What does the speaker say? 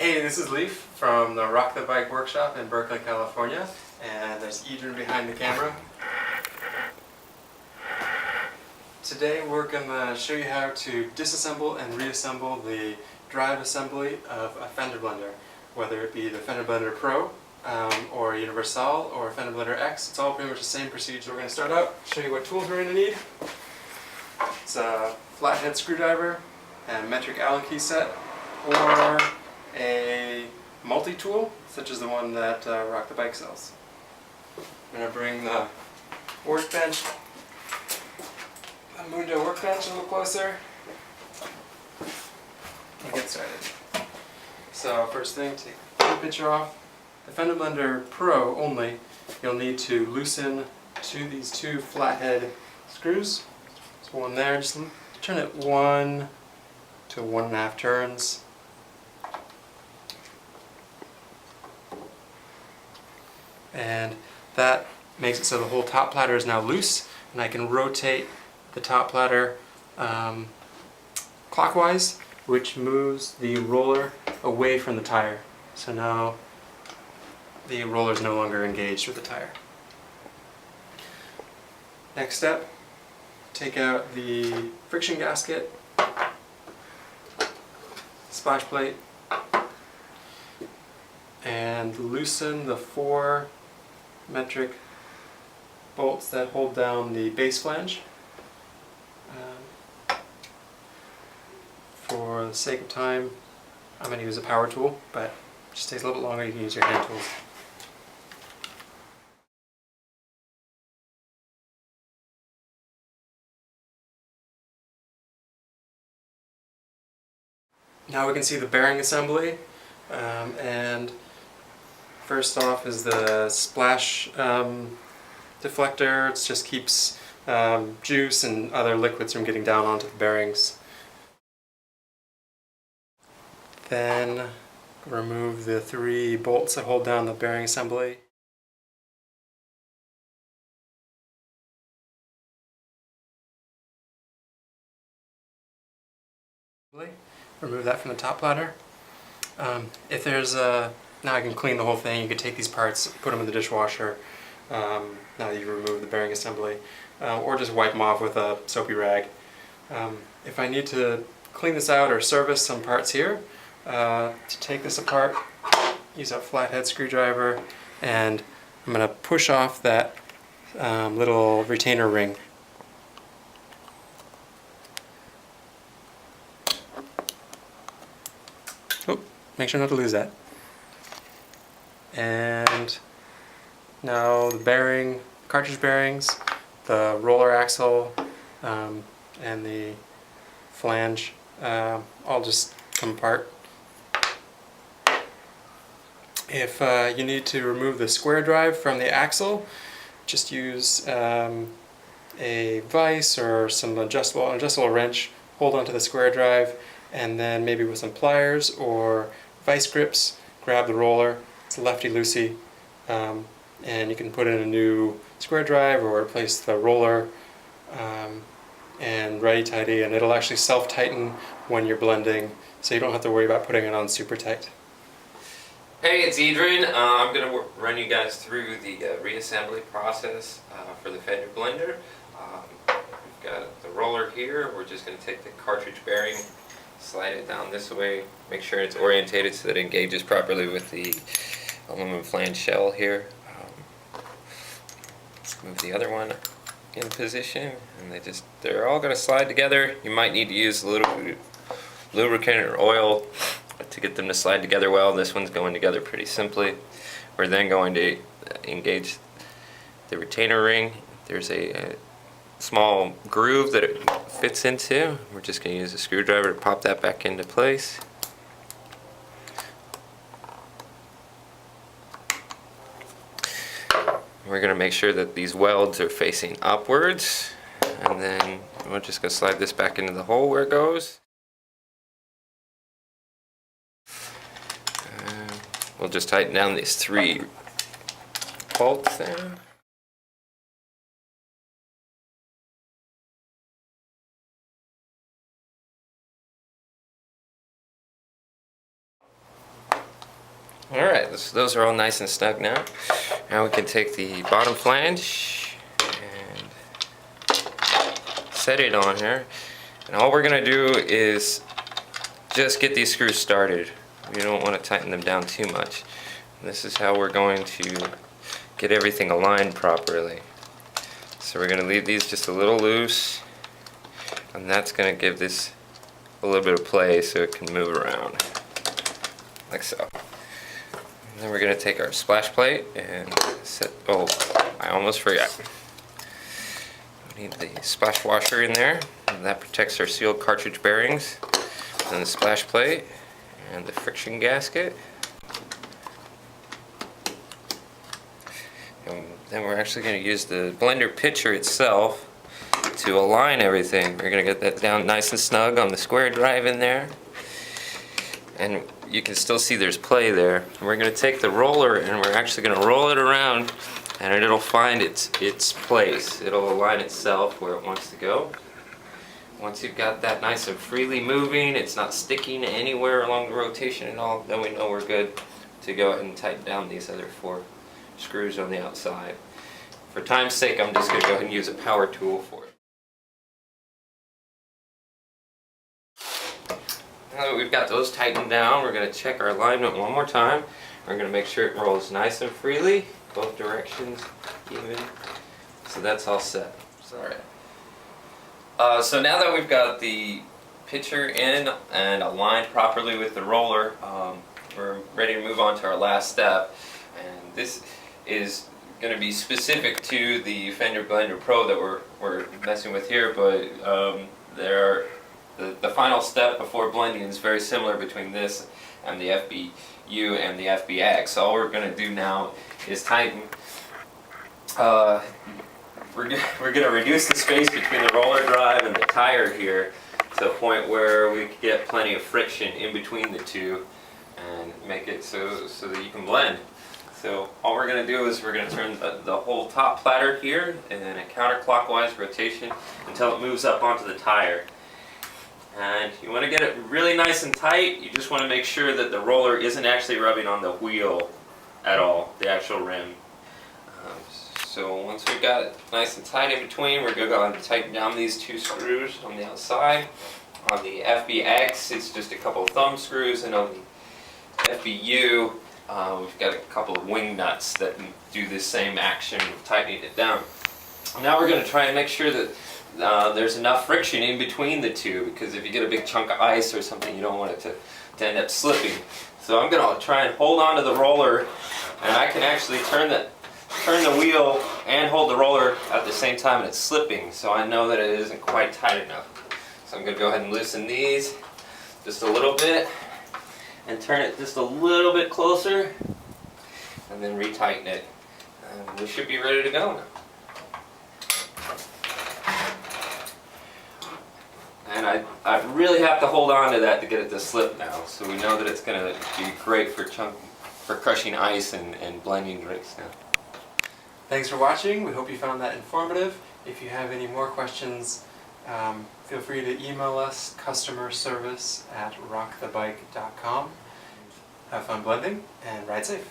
Hey, this is Leaf from the Rock the Bike workshop in Berkeley, California, and there's Adrian behind the camera. Today we're going to show you how to disassemble and reassemble the drive assembly of a Fender blender, whether it be the Fender Blender Pro or Universal or Fender Blender X. It's all pretty much the same procedure. We're going to start out, show you what tools we're going to need. It's a flathead screwdriver and metric Allen key set, or a multi-tool, such as the one that Rock the Bike sells. I'm going to bring the workbench, the Mundo workbench a little closer, and get started. So first thing, take the picture off. The Fender Blender Pro only, you'll need to loosen these two flathead screws. There's one there, just turn it 1 to 1.5 turns. And that makes it so the whole top platter is now loose, and I can rotate the top platter clockwise, which moves the roller away from the tire. So now the roller is no longer engaged with the tire. Next step, take out the friction gasket, splash plate, and loosen the 4 metric bolts that hold down the base flange. For the sake of time, I'm going to use a power tool, but it just takes a little bit longer. You can use your hand tools. Now we can see the bearing assembly, and first off is the splash deflector. It just keeps juice and other liquids from getting down onto the bearings. Then remove the 3 bolts that hold down the bearing assembly. Remove that from the top platter. If there's now I can clean the whole thing. You could take these parts, put them in the dishwasher, now that you've removed the bearing assembly, or just wipe them off with a soapy rag. If I need to clean this out or service some parts here, to take this apart, use a flathead screwdriver, and I'm going to push off that little retainer ring. Oh, make sure not to lose that. And now the bearing, cartridge bearings, the roller axle, and the flange all just come apart. If you need to remove the square drive from the axle, just use a vise or some adjustable wrench, hold onto the square drive, and then maybe with some pliers or vice grips, grab the roller. It's lefty-loosey, and you can put in a new square drive or replace the roller, and righty-tighty, and it'll actually self-tighten when you're blending, so you don't have to worry about putting it on super tight. Hey, it's Adrian. I'm going to run you guys through the reassembly process for the Fender blender. We've got the roller here. We're just going to take the cartridge bearing, slide it down this way, make sure it's orientated so that it engages properly with the aluminum flange shell here. Move the other one in position, and they're all going to slide together. You might need to use a little lubricant or oil to get them to slide together well. This one's going together pretty simply. We're then going to engage the retainer ring. There's a small groove that it fits into. We're just going to use a screwdriver to pop that back into place. We're going to make sure that these welds are facing upwards, and then we're just going to slide this back into the hole where it goes. We'll just tighten down these 3 bolts there. Alright, those are all nice and snug now. Now we can take the bottom flange and set it on here. And all we're going to do is just get these screws started. We don't want to tighten them down too much. And this is how we're going to get everything aligned properly. So we're going to leave these just a little loose, and that's going to give this a little bit of play so it can move around, like so. And then we're going to take our splash plate and set, oh, I almost forgot. We need the splash washer in there, and that protects our sealed cartridge bearings. And the splash plate and the friction gasket. And then we're actually going to use the blender pitcher itself to align everything. We're going to get that down nice and snug on the square drive in there. And you can still see there's play there. And we're going to take the roller and we're actually going to roll it around, and it'll find its place. It'll align itself where it wants to go. Once you've got that nice and freely moving, it's not sticking anywhere along the rotation at all, then we know we're good to go ahead and tighten down these other 4 screws on the outside. For time's sake, I'm just going to go ahead and use a power tool for it. Now that we've got those tightened down, we're going to check our alignment one more time. We're going to make sure it rolls nice and freely, both directions even. So that's all set. Sorry. So now that we've got the pitcher in and aligned properly with the roller, we're ready to move on to our last step. And this is going to be specific to the Fender Blender Pro that we're messing with here, but the final step before blending is very similar between this and the FBU and the FBX. All we're going to do now is tighten. We're going to reduce the space between the roller drive and the tire here to a point where we can get plenty of friction in between the two and make it so that you can blend. So all we're going to do is we're going to turn the whole top platter here in a counterclockwise rotation until it moves up onto the tire. And you want to get it really nice and tight. You just want to make sure that the roller isn't actually rubbing on the wheel at all, the actual rim. So once we've got it nice and tight in between, we're going to go ahead and tighten down these 2 screws on the outside. On the FBX, it's just a couple of thumb screws, and on the FBU, we've got a couple of wing nuts that do the same action of tightening it down. Now we're going to try and make sure that there's enough friction in between the two, because if you get a big chunk of ice or something, you don't want it to end up slipping. So I'm going to try and hold on to the roller, and I can actually turn the wheel and hold the roller at the same time, and it's slipping, so I know that it isn't quite tight enough. So I'm going to go ahead and loosen these just a little bit and turn it just a little bit closer and then retighten it. And we should be ready to go now. And I really have to hold on to that to get it to slip now, so we know that it's going to be great for crushing ice and blending drinks now. Thanks for watching. We hope you found that informative. If you have any more questions, feel free to email us, customerservice@rockthebike.com. Have fun blending and ride safe.